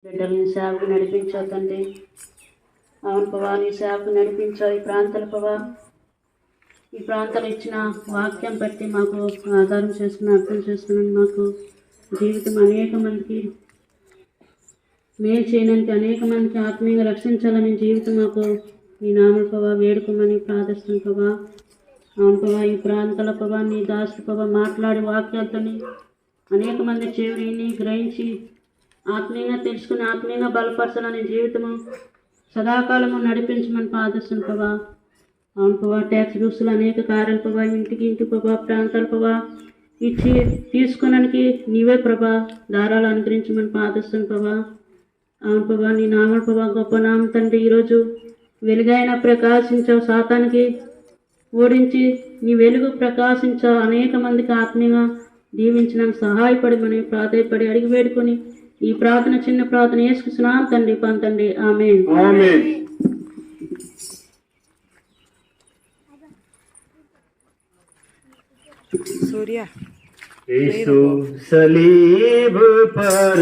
బిడ్డలని సేవకు నడిపించావు తండ్రి. అవును ప్రభా, నీ సేవకు నడిపించావు. ఈ ప్రాంతాల ప్రభా, ఈ ప్రాంతాలు ఇచ్చిన వాక్యం బట్టి మాకు ఆధారం చేసుకుని అర్థం చేసుకుని మాకు జీవితం అనేక మందికి మేలు చేయడానికి, అనేక మందికి ఆత్మీయంగా రక్షించాలని జీవితం మాకు నీ నామల ప్రభా వేడుకోమని ప్రార్థిస్తున్నాం ప్రభా. అవును ప్రభా, ఈ ప్రాంతాల ప్రభా నీ దాసు ప్రభా మాట్లాడే వాక్యాలతోని అనేక మంది చెవిని గ్రహించి ఆత్మీయంగా తెలుసుకుని ఆత్మీయంగా బలపరచాలని జీవితము సదాకాలము నడిపించమని ప్రార్థిస్తున్నాం ప్రభా. అవును ప్రభా, ట్యాక్స్ రూసులు అనేక కార్యాలు ప్రభా ఇంటి ప్రభా ప్రాంతాల ప్రభా ఇచ్చి తీసుకోవడానికి నీవే ప్రభా దారాలు అనుగ్రహించమని ప్రార్థిస్తున్నాం ప్రభా. అవును ప్రభా, నీ నామల ప్రభా గొప్ప నామం తండ్రి. ఈరోజు వెలుగైన ప్రకాశించావు, సాతానికి ఓడించి నీ వెలుగు ప్రకాశించావు. అనేక మందికి ఆత్మీయంగా దీవించడానికి సహాయపడమని ప్రాధాయపడి అడిగి వేడుకొని ఈ ప్రార్థన చిన్న ప్రార్థన యేసునామమున తండ్రి పంతండి. ఆమేన్. ఆమేన్. सूर्या यीशु सलीब पर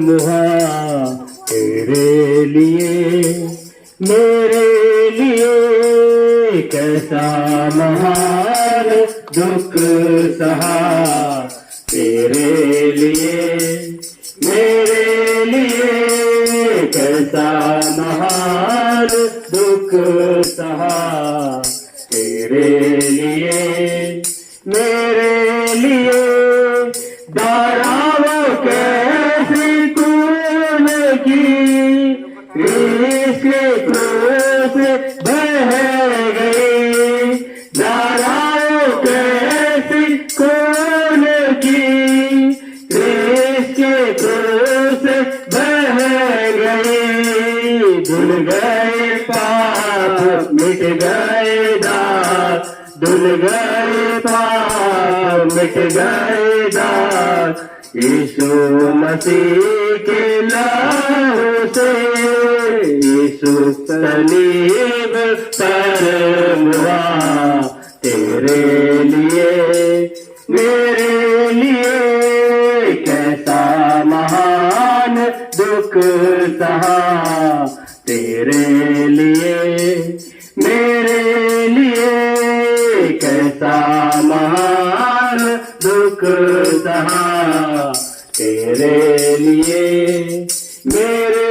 मुहा तेरे लिए मेरे लिए कैसा महान दुख सहा, तेरे लिए मेरे लिए कैसा महान दुख सहा, तेरे लिए मेरे लिए धाराओं कैसी खून की इसके क्रोध बह गई, धाराओं कैसी खून की इसके क्रोध बह गई, धुल गए पाप मिट गए दाग, धुल गए पाप मिट गए दाग, यीशु मसीह के लहू से, यीशु सलीब पर मुआ तेरे लिए मेरे लिए कैसा महान दुख सहा, तेरे लिए मेरे लिए कैसा महान दुख सहा, तेरे लिए मेरे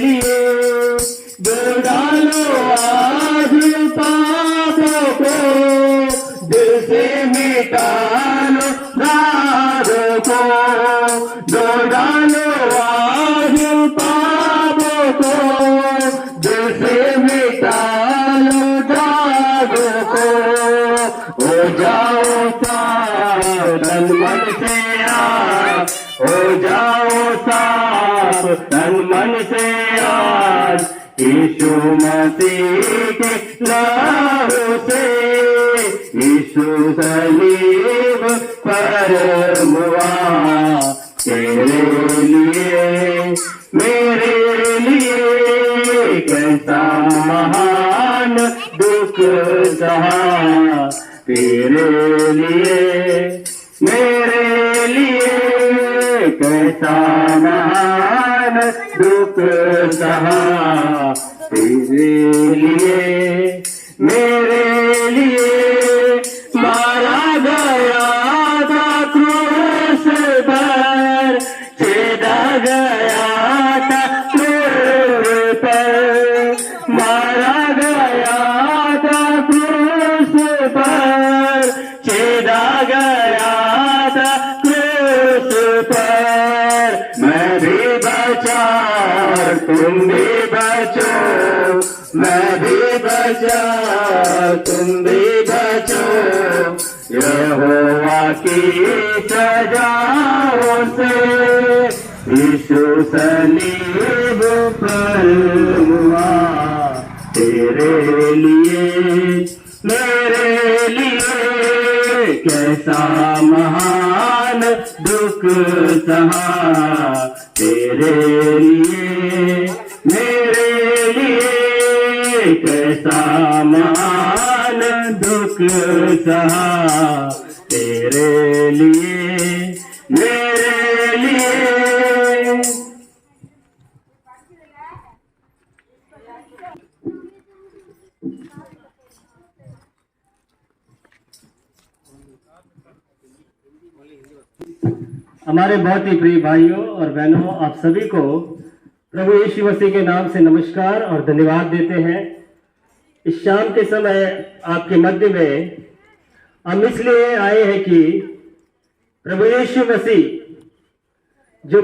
लिए दो डालो आज पापों को, दिल से मिटा लो दागों को, दो डालो आज पापों को, दिल से मिटा लो दागों को, हो जाओ साफ तन मन से आज, हो जाओ साफ तन मन से आज, यीशु मसीह के लहू से, यीशु सलीब पर मुआ तेरे लिए मेरे लिए कैसा महान दुख सहा, तेरे लिए मेरे लिए कैसा महान दुख सहा, तेरे लिए मेरे लिए मारा गया था क्रूस पर, छेदा गया था क्रूस पर, मारा गया था क्रूस पर, छेदा गया था क्रूस पर, मैं भी बचा तुम भी बचो, मैं भी बचा तुम भी बचो, यहोवा की सजाओं से, यीशु सलीब पर मुआ तेरे लिए मेरे लिए कैसा महान दुख सहा, तेरे लिए मेरे लिए कैसा महान दुख सहा, तेरे लिए मेरे लिए हमारे बहुत ही प्रिय भाइयों और बहनों, आप सभी को प्रभु यीशु मसीह के नाम से नमस्कार और धन्यवाद देते हैं। इस शाम के समय आपके मध्य में हम इसलिए आए हैं कि प्रभु यीशु मसीह जो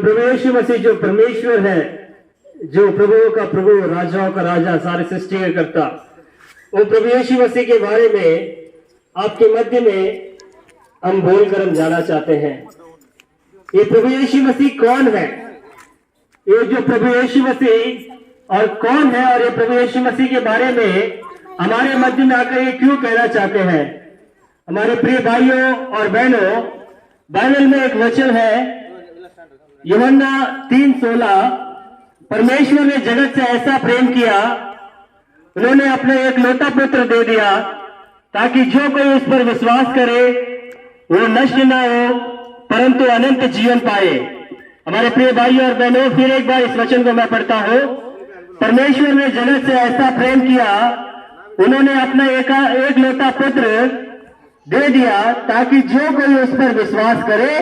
परमेश्वर है, जो प्रभुओं का प्रभु, राजाओं का राजा, सारे सृष्टि का कर्ता, वो प्रभु यीशु मसीह के बारे में आपके मध्य में हम बोलकर हम जाना चाहते हैं। ये प्रभु यीशु मसीह कौन है? ये जो प्रभु यीशु मसीह और कौन है, और ये प्रभु यीशु मसीह के बारे में हमारे मध्य में आकर ये क्यों कहना चाहते हैं? हमारे प्रिय भाइयों और बहनों, बाइबल में एक वचन है यूहन्ना 3:16, परमेश्वर ने जगत से ऐसा प्रेम किया, उन्होंने अपना एक लौता पुत्र दे दिया, ताकि जो कोई उस पर विश्वास करे वो नष्ट ना हो परंतु अनंत जीवन पाए। हमारे प्रिय भाइयों और बहनों, फिर एक बार इस वचन को मैं पढ़ता हूं। परमेश्वर ने जगत से ऐसा प्रेम किया, उन्होंने अपना एक लौता पुत्र दे दिया, ताकि जो कोई उस पर विश्वास करे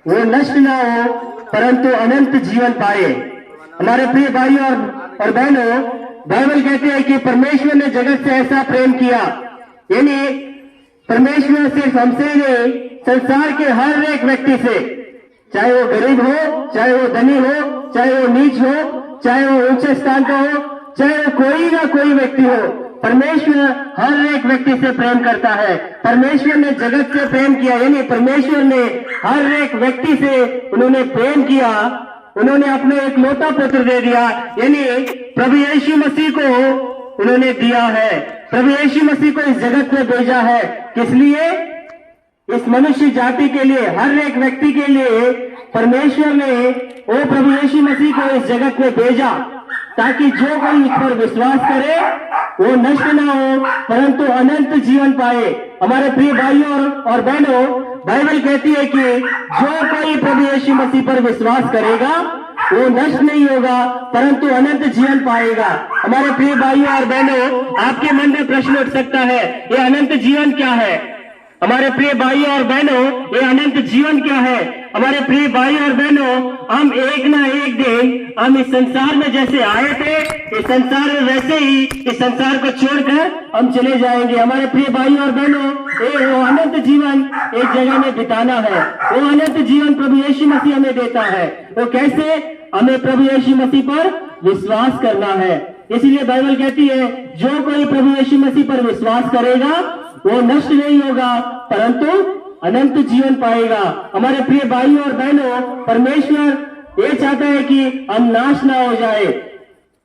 वो नष्ट ना हो परंतु अनंत जीवन पाए। हमारे प्रिय भाइयों और बहनों, बाइबल कहते हैं कि परमेश्वर ने जगत से ऐसा प्रेम किया, यानी परमेश्वर सिर्फ हमसे नहीं, संसार के हर एक व्यक्ति से, चाहे वो गरीब हो, चाहे वो धनी हो, चाहे वो नीच हो, चाहे वो ऊंचे स्थान का हो, चाहे वो कोई ना कोई व्यक्ति हो, परमेश्वर हर एक व्यक्ति से प्रेम करता है। परमेश्वर ने जगत से प्रेम किया, यानी परमेश्वर ने हर एक व्यक्ति से उन्होंने प्रेम किया, उन्होंने अपने एक लौता पुत्र दे दिया, यानी प्रभु यीशु मसीह को उन्होंने दिया है। प्रभु यीशु मसीह को इस जगत में भेजा है, किस लिए? इस मनुष्य जाति के लिए, हर एक व्यक्ति के लिए परमेश्वर ने वो प्रभु यीशु मसीह को इस जगत में भेजा, ताकि जो कोई इस पर विश्वास करे वो नष्ट ना हो परंतु अनंत जीवन पाए। हमारे प्रिय भाइयों और बहनों, बाइबल कहती है कि जो कोई प्रभु यीशु मसीह पर विश्वास करेगा वो नष्ट नहीं होगा परंतु अनंत जीवन पाएगा। हमारे प्रिय भाइयों और बहनों, आपके मन में प्रश्न उठ सकता है, ये अनंत जीवन क्या है? हमारे प्रिय भाइयों और बहनों, ये अनंत जीवन क्या है? हमारे प्रिय भाइयों और बहनों, हम एक ना एक दिन हम इस संसार में जैसे आए थे, इस संसार में वैसे ही इस संसार को छोड़कर हम चले जाएंगे। हमारे प्रिय भाइयों और बहनों, वो अनंत जीवन एक जगह में बिताना है, वो अनंत जीवन प्रभु यीशु मसीह हमें देता है। वो कैसे? हमें प्रभु यीशु मसीह पर विश्वास करना है। इसलिए बाइबल कहती है जो कोई प्रभु यीशु मसीह पर विश्वास करेगा वो नष्ट नहीं होगा परंतु अनंत जीवन पाएगा। हमारे प्रिय भाइयों और बहनों, परमेश्वर ये चाहता है कि हम नाश ना हो जाए।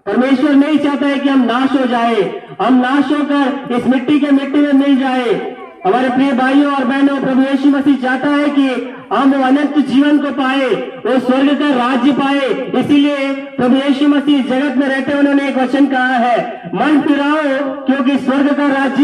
परमेश्वर नहीं चाहता है कि हम नाश हो जाए, हम नाश होकर इस मिट्टी के मिट्टी में मिल जाए। हमारे प्रिय भाइयों और बहनों, प्रभु यीशु मसीह चाहता है कि हम वो अनंत जीवन को पाए, वो स्वर्ग का राज्य पाए। इसीलिए प्रभु यीशु मसीह जगत में रहते उन्होंने एक वचन कहा है, मन फिराओ क्योंकि स्वर्ग का राज्य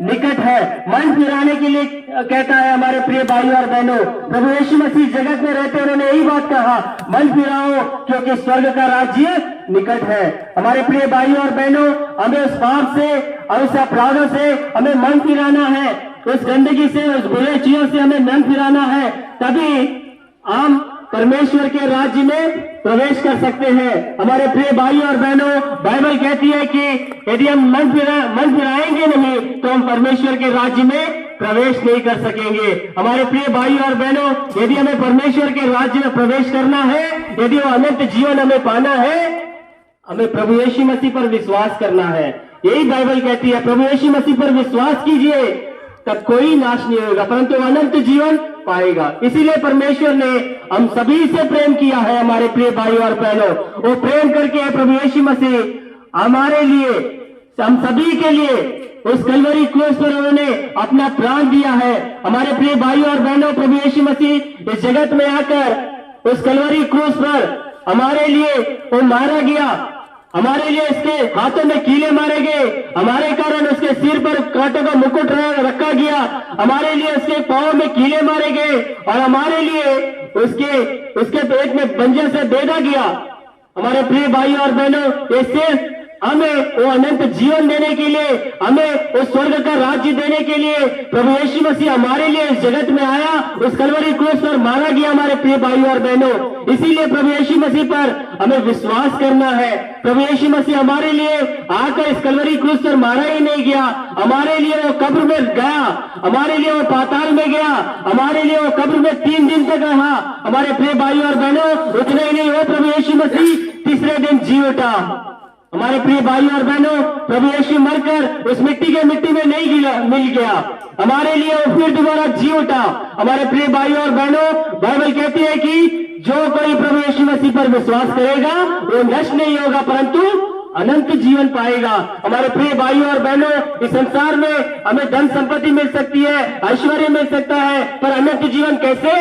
निकट है। मन फिराने के लिए कहता है हमारे प्रिय भाइयों और बहनों, प्रभु यीशु मसीह जगत में रहते उन्होंने यही बात कहा, मन फिराओ क्योंकि स्वर्ग का राज्य निकट है। हमारे प्रिय भाइयों और बहनों, हमें उस पाप से और उस अपराधों से हमें मन फिराना है, उस गंदगी से, उस बुरे चीजों से हमें मन फिराना है, तभी हम परमेश्वर के राज्य में प्रवेश कर सकते हैं। हमारे प्रिय भाइयों और बहनों, बाइबल कहती है कि यदि हम मन फिराएंगे नहीं तो हम परमेश्वर के राज्य में प्रवेश नहीं कर सकेंगे। हमारे प्रिय भाइयों और बहनों, यदि हमें परमेश्वर के राज्य में प्रवेश करना है, यदि वो अनंत जीवन हमें पाना है, हमें प्रभु यीशु मसीह पर विश्वास करना है। यही बाइबल कहती है, प्रभु यीशु मसीह पर विश्वास कीजिए तब कोई नाश नहीं होगा परंतु अनंत जीवन पाएगा। इसीलिए परमेश्वर ने हम सभी से प्रेम किया है। हमारे प्रिय भाइयों और बहनों, वो प्रेम करके प्रभु यीशु मसीह हमारे लिए, हम सभी के लिए उस कलवरी क्रूस पर उन्होंने अपना प्राण दिया है। हमारे प्रिय भाइयों और बहनों, प्रभु यीशु मसीह इस जगत में आकर उस कलवरी क्रूस पर हमारे लिए वो मारा गया, हमारे लिए इसके हाथों में कीले मारे गए, हमारे कारण उसके सिर पर कांटों का मुकुट रखा गया, हमारे लिए उसके पांव में कीले मारे गए और हमारे लिए उसके पेट में बंजर से बेधा गया। हमारे प्रिय भाइयों और बहनों, ये सिर्फ हमें वो अनंत जीवन देने के लिए, हमें उस स्वर्ग का राज्य देने के लिए प्रभु यीशु मसीह हमारे लिए इस जगत में आया, उस कलवरी क्रूस पर मारा गया हमारे प्रिय भाइयों और बहनों। इसीलिए प्रभु यीशु मसीह पर हमें विश्वास करना है। प्रभु यीशु मसीह हमारे लिए आकर इस कलवरी क्रूस पर मारा ही नहीं गया, हमारे लिए वो कब्र में गया, हमारे लिए वो पाताल में गया, हमारे लिए वो कब्र में 3 दिन तक रहा। हमारे प्रिय भाइयों और बहनों, उतना ही नहीं, वो प्रभु यीशु मसीह तीसरे दिन जी उठा। हमारे प्रिय भाइयों और बहनों, प्रभु यीशु मरकर उस मिट्टी के मिट्टी में नहीं मिल गया, हमारे लिए वो फिर दोबारा जी उठा। हमारे प्रिय भाइयों और बहनों, बाइबल कहती है कि जो कोई प्रभु यीशु मसीह पर विश्वास करेगा वो नष्ट नहीं होगा परंतु अनंत जीवन पाएगा। हमारे प्रिय भाइयों और बहनों, इस संसार में हमें धन संपत्ति मिल सकती है, ऐश्वर्य मिल सकता है, पर अनंत जीवन कैसे?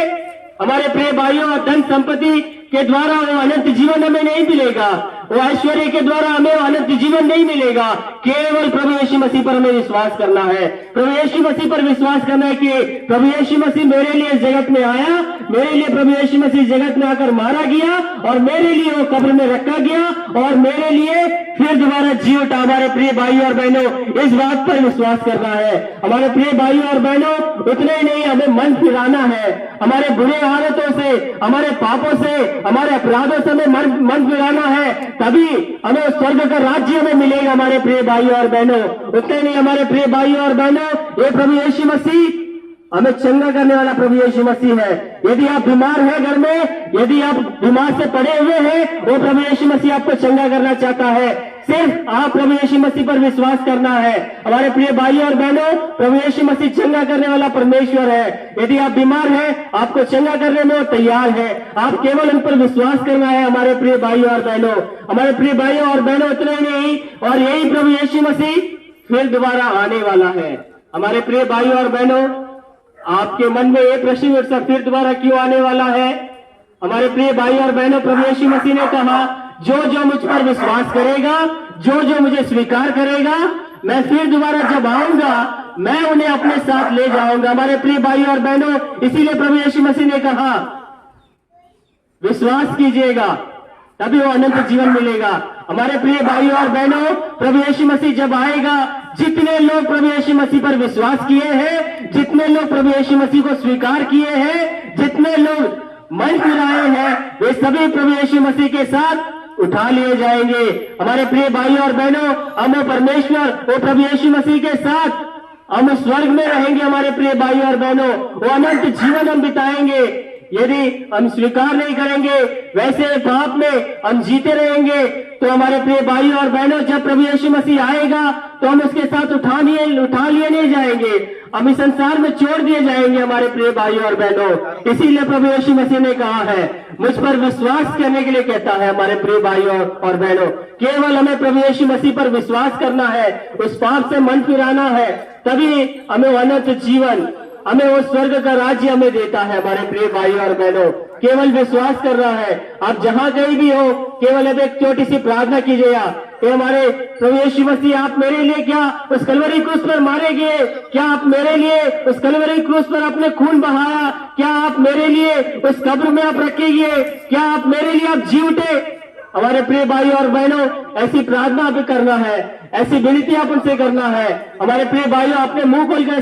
हमारे प्रिय भाइयों, धन संपत्ति के द्वारा वो अनंत जीवन हमें नहीं मिलेगा, वो ऐश्वर्य के द्वारा हमें अनंत जीवन नहीं मिलेगा। केवल प्रभु यीशु मसीह पर हमें विश्वास करना है। प्रभु यीशु मसीह पर विश्वास करना है कि प्रभु यीशु मसीह मेरे लिए इस जगत में आया, मेरे लिए प्रभु यीशु मसीह जगत में आकर मारा गया और मेरे लिए वो कब्र में रखा गया और मेरे लिए फिर दोबारा जी उठा। हमारे प्रिय भाइयों और बहनों, इस बात पर विश्वास करना है। हमारे प्रिय भाइयों और बहनों, उतने ही नहीं, हमें मन फिराना है। हमारे बुरे हालतों से, हमारे पापों से, हमारे अपराधों से हमें मन फिराना है, तभी हमें स्वर्ग का राज्य हमें मिलेगा। हमारे प्रिय भाइयों और बहनों, उतने नहीं, हमारे प्रिय भाइयों और बहनों, ये प्रभु यीशु मसीह हमें चंगा करने वाला प्रभु यीशु मसीह है। यदि आप बीमार हैं घर में, यदि आप बीमार से पड़े हुए हैं, वो प्रभु यीशु मसीह आपको चंगा करना चाहता है। सिर्फ आप प्रभु यीशु मसीह पर विश्वास करना है। हमारे प्रिय भाइयों और बहनों, प्रभु यीशु मसीह चंगा करने वाला परमेश्वर है। यदि आप बीमार हैं, आपको चंगा करने में वो तैयार है, आप केवल उन पर विश्वास करना है। हमारे प्रिय भाइयों और बहनों, हमारे प्रिय भाइयों और बहनों, उतना ही नहीं, और यही प्रभु यीशु मसीह फिर दोबारा आने वाला है। हमारे प्रिय भाइयों और बहनों, आपके मन में ये प्रश्न उठ सकता, फिर दोबारा क्यों आने वाला है? हमारे प्रिय भाइयों और बहनों, प्रभु यीशु मसीह ने कहा, जो जो मुझ पर विश्वास करेगा, जो जो मुझे स्वीकार करेगा, मैं फिर दोबारा जब आऊंगा मैं उन्हें अपने साथ ले जाऊंगा। हमारे प्रिय भाइयों और बहनों, इसीलिए प्रभु यीशु मसीह ने कहा, विश्वास कीजिएगा तभी वो अनंत जीवन मिलेगा। हमारे प्रिय भाइयों और बहनों, प्रभु यीशु मसीह जब आएगा, जितने लोग प्रभु यीशु मसीह पर विश्वास किए हैं, जितने लोग प्रभु यीशु मसीह को स्वीकार किए हैं, जितने लोग मन फिराए हैं, वे सभी प्रभु यीशु मसीह के साथ उठा लिए जाएंगे। हमारे प्रिय भाइयों और बहनों, हम परमेश्वर वो प्रभु यीशु मसीह के साथ हम स्वर्ग में रहेंगे। हमारे प्रिय भाइयों और बहनों, वो अनंत जीवन हम बिताएंगे। यदि हम स्वीकार नहीं करेंगे, वैसे पाप में हम जीते रहेंगे, तो हमारे प्रिय भाइयों और बहनों, जब प्रभु यीशु मसीह आएगा तो हम उसके साथ उठा लिए नहीं जाएंगे, हम इस संसार में छोड़ दिए जाएंगे। हमारे प्रिय भाइयों और बहनों, इसीलिए प्रभु यीशु मसीह ने कहा है, मुझ पर विश्वास करने के लिए कहता है। हमारे प्रिय भाइयों और बहनों, केवल हमें प्रभु यीशु मसीह पर विश्वास करना है, उस पाप से मन फिराना है, तभी हमें अनंत जीवन, हमें वो स्वर्ग का राज्य हमें देता है। हमारे प्रिय भाइयों और बहनों, केवल विश्वास कर रहा है। आप जहां कहीं भी हो, केवल अब एक छोटी सी प्रार्थना कीजिएगा कि हमारे प्रभु यीशु मसीह, आप मेरे लिए क्या उस कलवरी क्रूस पर मारे गए? क्या आप मेरे लिए उस कलवरी क्रूस पर अपने खून बहाया? क्या आप मेरे लिए उस कब्र में आप रखे गए? क्या आप मेरे लिए आप जी उठे? हमारे प्रिय भाइयों और बहनों, ऐसी प्रार्थना आप करना है, ऐसी विनती आप उनसे करना है। हमारे प्रिय भाइयों, अपने मुंह खोलकर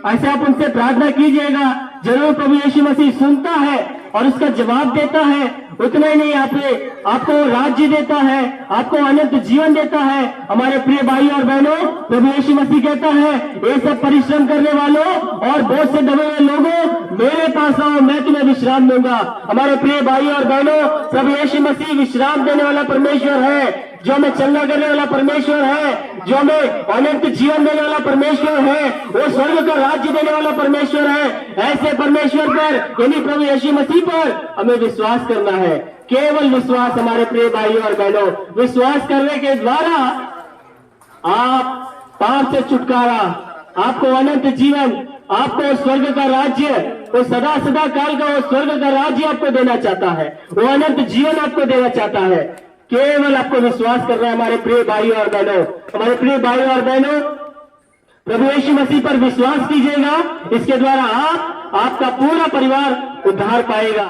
ऐसे आप उनसे प्रार्थना कीजिएगा, जरूर प्रभु यीशु मसीह सुनता है और उसका जवाब देता है। उतना ही नहीं, आपको राज्य देता है, आपको अनंत जीवन देता है। हमारे प्रिय भाइयों और बहनों, प्रभु यीशु मसीह कहता है, ये सब परिश्रम करने वालों और बहुत से दबे हुए लोगों, मेरे पास आओ, मैं तुम्हें विश्राम दूंगा। हमारे प्रिय भाइयों और बहनों, प्रभु यीशु मसीह विश्राम देने वाला परमेश्वर है, जो हमें चंगा करने वाला परमेश्वर है, जो हमें अनंत जीवन देने वाला परमेश्वर है, वो स्वर्ग का राज्य देने वाला परमेश्वर है। ऐसे परमेश्वर पर, यानी प्रभु यीशु मसीह पर हमें विश्वास करना है। केवल विश्वास। हमारे प्रिय भाइयों और बहनों, विश्वास करने के द्वारा आप पाप से छुटकारा, आपको अनंत जीवन, आपको स्वर्ग का राज्य, वो सदा सदा काल का वो स्वर्ग का राज्य आपको देना चाहता है, वो अनंत जीवन आपको देना चाहता है। केवल आपको विश्वास करना है। हमारे प्रिय भाइयों और बहनों, हमारे प्रिय भाइयों और बहनों, प्रभु यीशु मसीह पर विश्वास कीजिएगा, इसके द्वारा आपका पूरा परिवार उद्धार पाएगा।